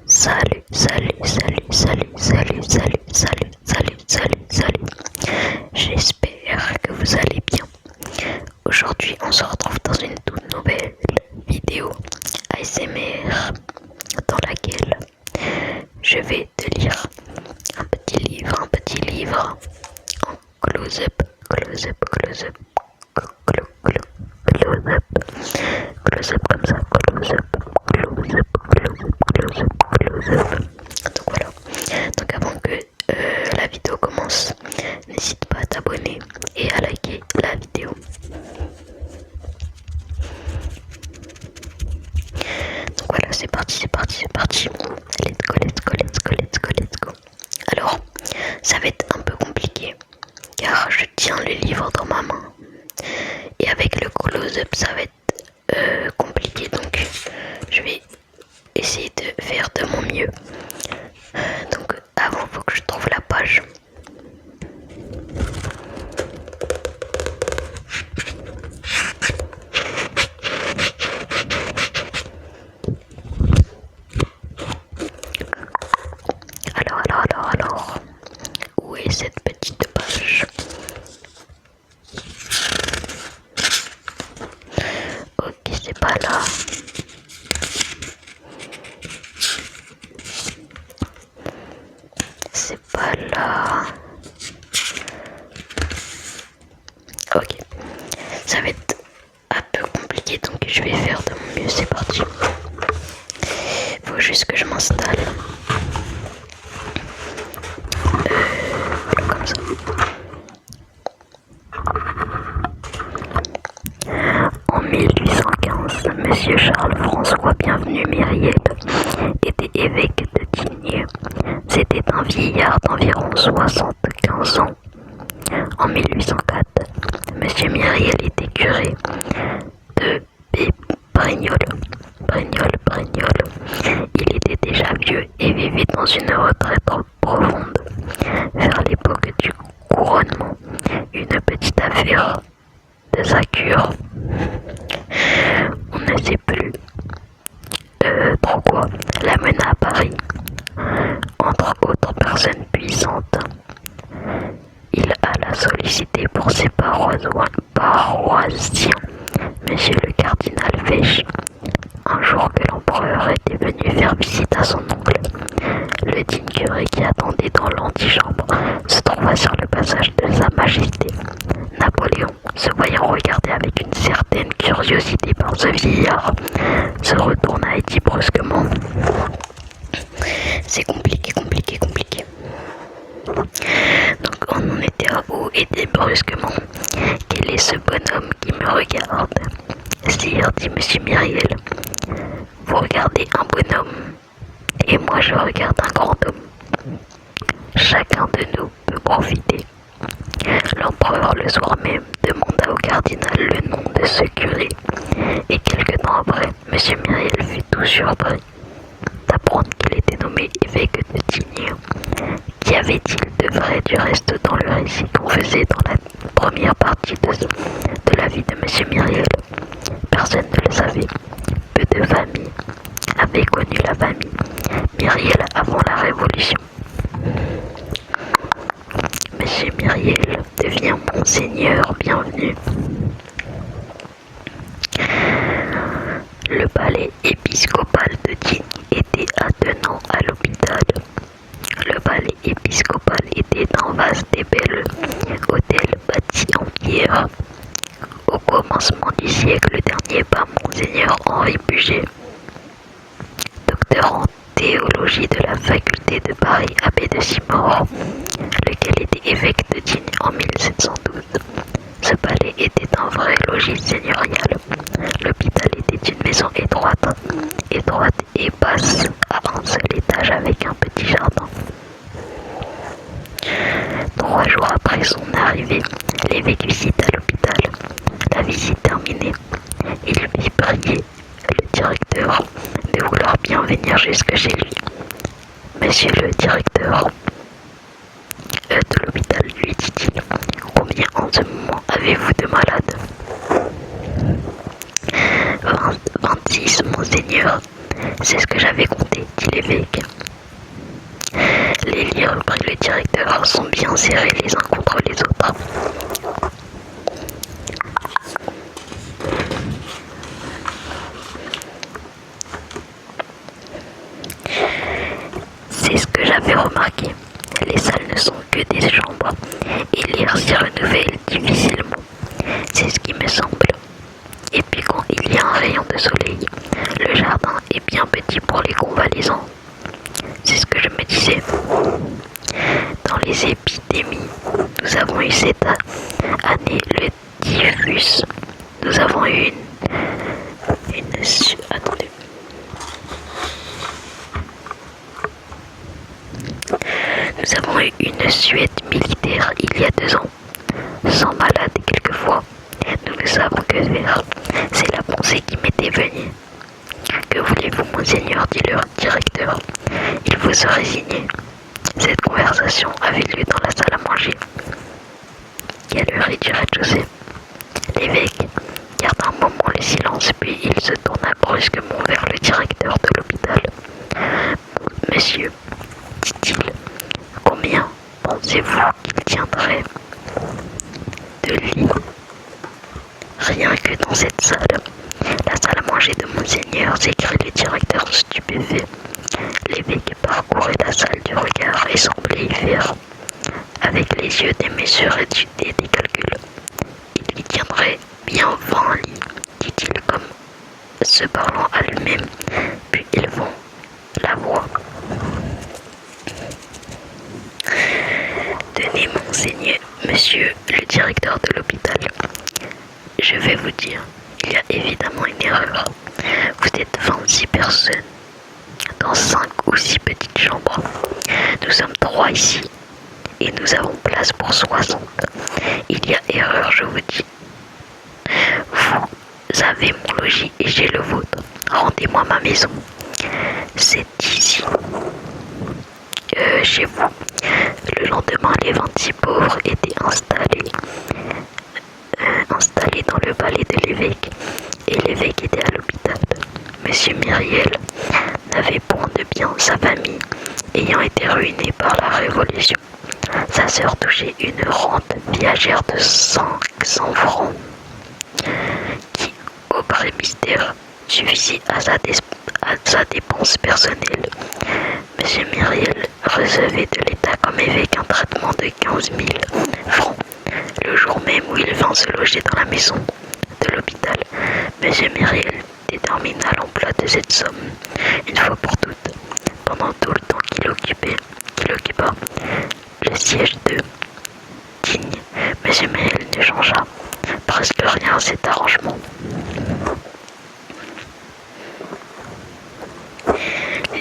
Salut, salut, salut, salut, salut, salut, salut, salut, salut, salut. J'espère que vous allez bien. Aujourd'hui, on se retrouve dans une toute nouvelle vidéo ASMR dans laquelle je vais te lire un petit livre en close-up, close-up, close-up, close-up, close-up comme ça, close-up, close-up, close-up, close-up, close-up. Donc voilà. Donc avant que la vidéo commence, n'hésite pas à t'abonner et à liker la vidéo. Donc voilà, c'est parti, c'est parti, c'est parti. Let's go, let's go, let's go, let's go, let's go. Alors, ça va être un peu compliqué car je tiens le livre dans ma main et avec le close-up ça va être compliqué, donc je vais essayer de faire de mon mieux. Donc avant, faut que je trouve la page. Alors, où est cette petite page? Ok, c'est pas là. C'est pas là. Ok, ça va être un peu compliqué, donc je vais faire de mon mieux. C'est parti. Faut juste que je m'installe. Comme ça. En 1815, Monsieur Charles-François Bienvenu Myriel était évêque de Digne. C'était un vieillard d'environ 75 ans. En 1804, Monsieur Myriel était curé de Brignoles. Il était déjà vieux et vivait dans une retraite profonde. Vers l'époque du couronnement, une petite affaire de sa cure, on ne sait plus trop quoi, l'amena à Paris. Entre autres personnes puissantes, il alla solliciter pour ses paroissiens Monsieur le cardinal Fesch. Un jour que l'empereur était venu faire visite à son oncle, le digne curé qui attendait dans l'antichambre se trouva sur le passage de sa majesté. Napoléon, se voyant regarder avec une certaine curiosité par ce vieillard, se retourna et dit brusquement: c'est compliqué. Donc on en était à où et dit brusquement: quel est ce bonhomme qui me regarde? Sire, dit Monsieur Myriel, vous regardez un bonhomme et moi je regarde un grand homme. Chacun de nous peut profiter. L'empereur le soir même demanda au cardinal le nom de ce curé et quelque temps après, Monsieur Myriel fut tout surpris d'apprendre qu'il était nommé évêque de Digne. Qu'y avait-il de vrai du reste dans le récit qu'on faisait dans la première partie de la vie de Monsieur Myriel? Personne ne le savait. Peu de familles avaient connu la famille Myriel avant la Révolution. Monsieur Myriel devient Monseigneur Bienvenu. Le palais épiscopal de Digne était attenant à l'hôpital. Le palais épiscopal était un vaste et bel hôtel bâti en pierre. Au commencement du siècle dernier par Monseigneur Henri Puget, docteur en théologie de la faculté de Paris, abbé de Simorre, lequel était évêque de Digne en 1712. Ce palais était un vrai logis seigneurial. L'hôpital était une maison étroite et basse à un seul étage avec un petit jardin. 3 jours après son arrivée, l'évêque visita l'hôpital. La visite terminée, il fit prier le directeur de vouloir bien venir jusque chez lui. Monsieur le directeur de l'hôpital, lui dit-il, combien en ce moment avez-vous de malades? 26 6, monseigneur. C'est ce que j'avais compté, dit l'évêque. Les lits, reprit le directeur, sont bien serrés les uns contre les autres. C'est ce que j'avais remarqué. Les salles ne sont que des chambres, et l'air s'y renouvelle difficilement. C'est ce qui me semble. Et puis quand il y a un rayon de soleil, le jardin est bien petit pour les convalescents. C'est ce que je me disais. Dans les épidémies, nous avons eu cette année le typhus. Nous avons eu attendez. Nous avons eu une Suède militaire il y a 2 ans, sans malade quelquefois. Nous ne savons que faire. C'est la pensée qui m'était venue. Que voulez-vous, monseigneur, dit le directeur. Il faut se résigner. Cette conversation avait lieu dans la salle à manger. Quelle heure est du rez-de-chaussée? L'évêque garda un moment le silence, puis il se tourna brusquement vers le directeur de l'hôpital. Monsieur, dit-il, combien pensez-vous qu'il tiendrait de lits? Rien que dans cette salle. La salle à manger de monseigneur, s'écrie le directeur stupéfait. L'évêque parcourait la salle du regard et semblait y faire, avec les yeux, des mesures et des calculs. Il y tiendrait bien 20 lits, dit-il comme se parlant à lui-même, puis élevant la voix. Tenez, monseigneur, monsieur le directeur de l'hôpital, je vais vous dire, il y a évidemment une erreur. Vous êtes 26 personnes dans 5 ou 6 petites chambres. Nous sommes 3 ici et nous avons place pour 60. Il y a erreur, je vous dis. Vous avez mon logis et j'ai le vôtre. Rendez-moi ma maison. C'est ici. Chez vous. Le lendemain, les 26 pauvres étaient installés dans le palais de l'évêque, et l'évêque était à l'hôpital. Monsieur Myriel n'avait point de bien, sa famille ayant été ruinée par la Révolution. Sa sœur touchait une rente viagère de 500 francs, qui, au vrai mystère, suffisait à sa dépense personnelle. Monsieur Myriel recevait de l'État comme évêque un traitement de 15 000 francs. Le jour même où il vint se loger dans la maison de l'hôpital, monsieur Myriel détermina l'emploi de cette somme, une fois pour toutes, pendant tout le temps qu'il occupa le siège de Digne. Monsieur Myriel ne changea presque rien à cet arrangement.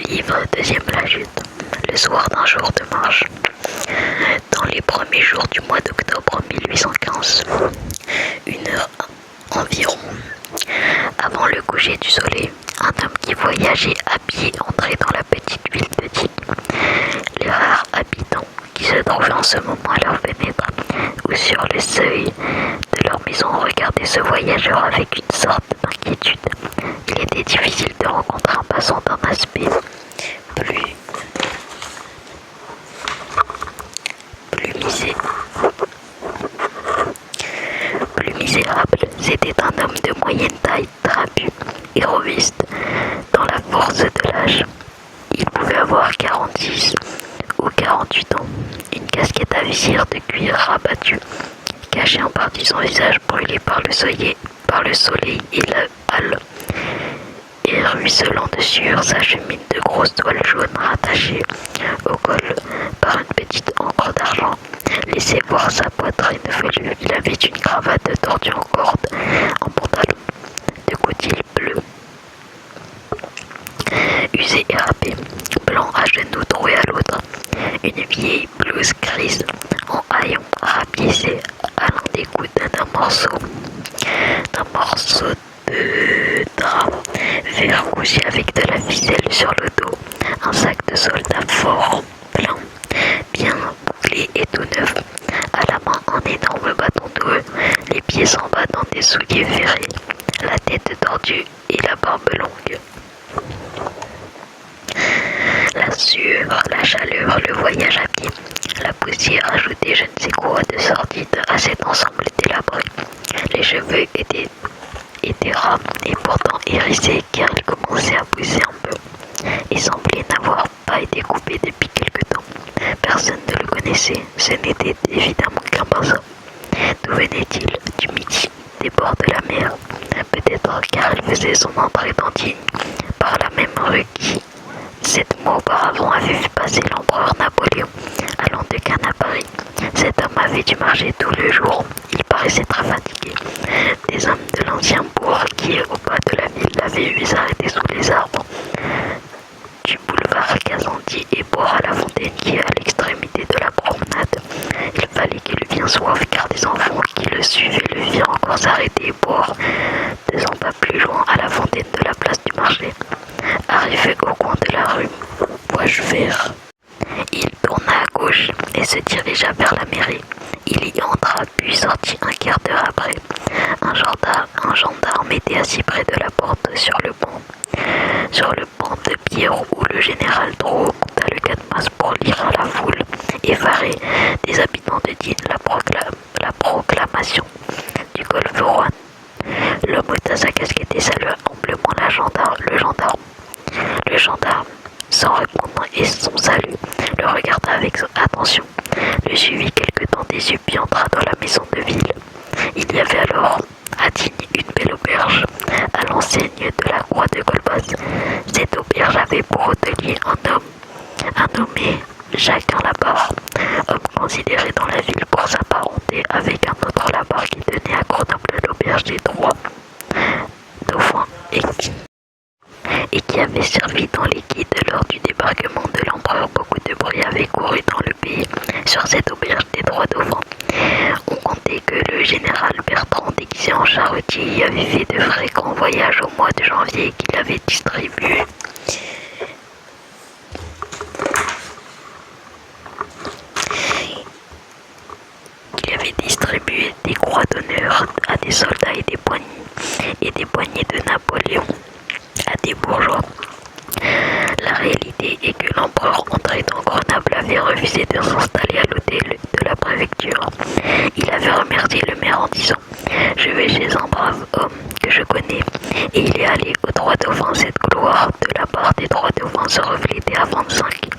Livre deuxième, la chute. Le soir d'un jour de marche, dans les premiers jours du mois d'octobre 1815, 1 heure environ avant le coucher du soleil, un homme qui voyageait à pied entrait dans la petite ville de Digne. Les rares habitants qui se trouvaient en ce moment à leur fenêtre ou sur le seuil de leur maison regardaient ce voyageur avec une sorte d'inquiétude. Il était difficile de rencontrer un passant d'un aspect plus misérable. C'était un homme de moyenne taille, trapu et reviste dans la force de l'âge. Il pouvait avoir 46 ou 48 ans. Une casquette à visière de cuir rabattu cachait en partie son visage brûlé par le soleil et la halle. Et ruisselant de sueur, sa chemise de grosse toile jaune rattachée au col par une petite encre d'argent laissait voir sa poitrine velue. Il avait une cravate tordue en corde, un pantalon de coutil bleu, usé et râpé, blanc à genoux troué à l'autre, une vieille blouse grise en haillons rapiécée à l'un des coudes d'un morceau de drap vert cousu avec de la ficelle sur le dos, un sac de soldat fort plein, bien bouclé et tout neuf, à la main un énorme bâton doueux, les pieds en bas dans des souliers ferrés, la tête tordue et la barbe longue. La sueur, la chaleur, le voyage à pied, la poussière ajoutait je ne sais quoi de sordide à cet ensemble délabré. Les cheveux étaient ras et pourtant hérissés car ils commençaient à pousser un peu et semblaient n'avoir pas été coupés depuis quelque temps. Personne ne le connaissait, ce n'était évidemment qu'un bazar. D'où venait-il? Du midi, des bords de la mer. Peut-être car il faisait son entrée dans Digne par la même rue qui, 7 mois auparavant, avait vu passer l'empereur Napoléon allant de Cannes à Paris. Cet homme avait dû marcher tout le jour. Il paraissait très fatigué. Des hommes de l'ancien bourg qui, au bas de la ville, l'avaient vu s'arrêter sous les arbres du boulevard Gassendi et boire à la fontaine qui est à l'extrémité de la promenade. Il fallait qu'il vienne soif car des enfants qui le suivaient le virent encore s'arrêter et boire 200 pas plus loin à la fontaine de la place du marché. Arrivé au coin de la rue Poiche-Vert, il tourna à gauche et se dirigea vers la mairie. Il y entra puis sortit un quart d'heure après. Un gendarme était assis près de la porte sur le banc de pierre où le général Drouot monta le cadenas pour lire à la foule effarée des habitants de Digne la proclamation du golfe Rouen. L'homme ôta sa casquette et salua humblement le gendarme. Le gendarme, sans répondre et son salut, le regarda avec attention, le suivit quelque temps des yeux puis entra dans la maison de ville. Il y avait alors à Digne une belle auberge à l'enseigne de la croix de Colbas. Cette auberge avait pour hôtelier un nommé Jacques Labarre, homme considéré dans la ville pour sa parenté avec un autre Labarre qui tenait à Grenoble l'auberge des Trois Dauphins et qui avait servi dans les guides lors du débarquement de l'empereur. Beaucoup de bruit avait couru dans le pays sur cette auberge des Trois Dauphins. On comptait que le général Bertrand, déguisé en charretier, y avait fait de fréquents voyages au mois de janvier et qu'il avait distribué des croix d'honneur à des soldats et des poignées de Napoléon à des bourgeois. La réalité est que l'empereur entré dans Grenoble avait refusé de s'installer à l'hôtel de la préfecture. Il avait remercié le maire en disant « Je vais chez un brave homme que je connais » et il est allé aux Trois Dauphins. Cette gloire de la part des Trois Dauphins se reflétait à 25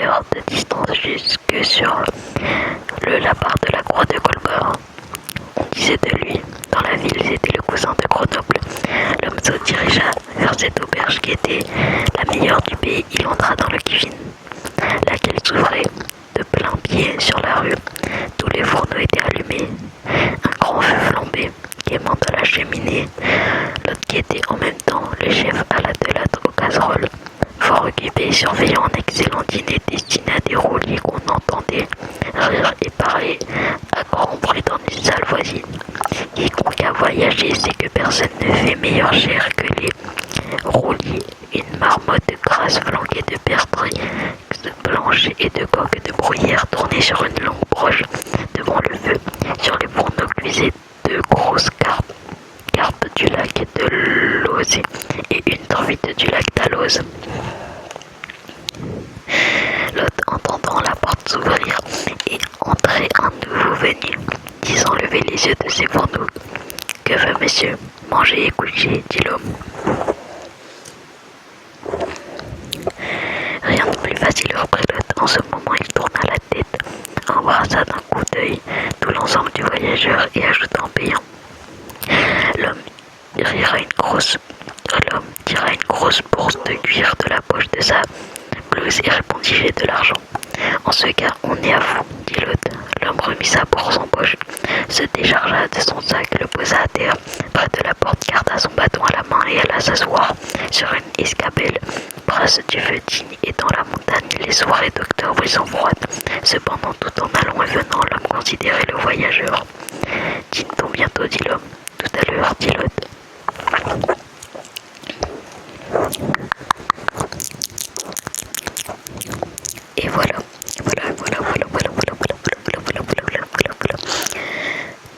heures de distance jusque sur la part de la croix de Colbert. On disait de lui, dans la ville, c'était le cousin de Grenoble. L'homme se dirigea vers cette auberge qui était la meilleure du pays. Il entra dans le cuisine, laquelle s'ouvrait de plein pied sur la rue. Tous les fourneaux étaient allumés. Un grand feu flambait, quémant dans la cheminée. L'autre qui était en même temps le chef à la delâtre aux casseroles, fort occupé, surveillant un excellent dîner destiné à des rouliers qu'on entendait rire et parler à grand bruit dans une salle voisine. Quiconque a voyagé sait que personne ne fait meilleure chair que les rouliers. Une marmotte grasse flanquée de perdrix blanches et de coques de bruyère tournées sur une longue broche devant le feu. Sur les fourneaux cuisaient de grosses carpes du lac de Lozé et une truite du lac d'Alloz. L'hôte, entendant la porte s'ouvrir et entrer un nouveau venu, dit sans lever les yeux de ses fourneaux. « Que veut monsieur? Manger et coucher, dit l'homme. Rien de plus facile, reprit l'hôte. En ce moment, il tourna la tête, embrassa d'un coup d'œil tout l'ensemble du voyageur et ajouta en payant. L'homme tira une grosse bourse de cuir de la poche de sa blouse et répondit j'ai de l'argent. En ce cas, on est à vous, dit l'hôte. L'homme remit sa bourse en poche, se déchargea de son sac, le posa à terre, près de la porte, garda son bâton à la main et alla s'asseoir sur une escabelle. Brasse du feu digne et dans la montagne, les soirées d'octobre sont froides. Cependant, tout en allant et venant, l'homme considérait le voyageur. Dîne-t-on bientôt, dit l'homme. Tout à l'heure, dit l'hôte. Et voilà.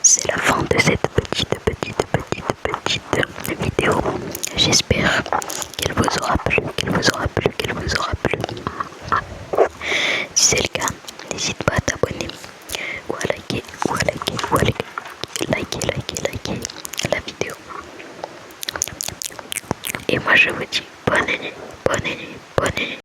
C'est la fin de cette petite vidéo. j'espère qu'elle vous aura plu, qu'elle vous aura plu, qu'elle vous aura plu. Si c'est le cas, n'hésite pas à t'abonner ou à liker, ou à liker, ou à liker, liker la vidéo. Et moi je vous dis bonne nuit, bonne nuit, bonne nuit.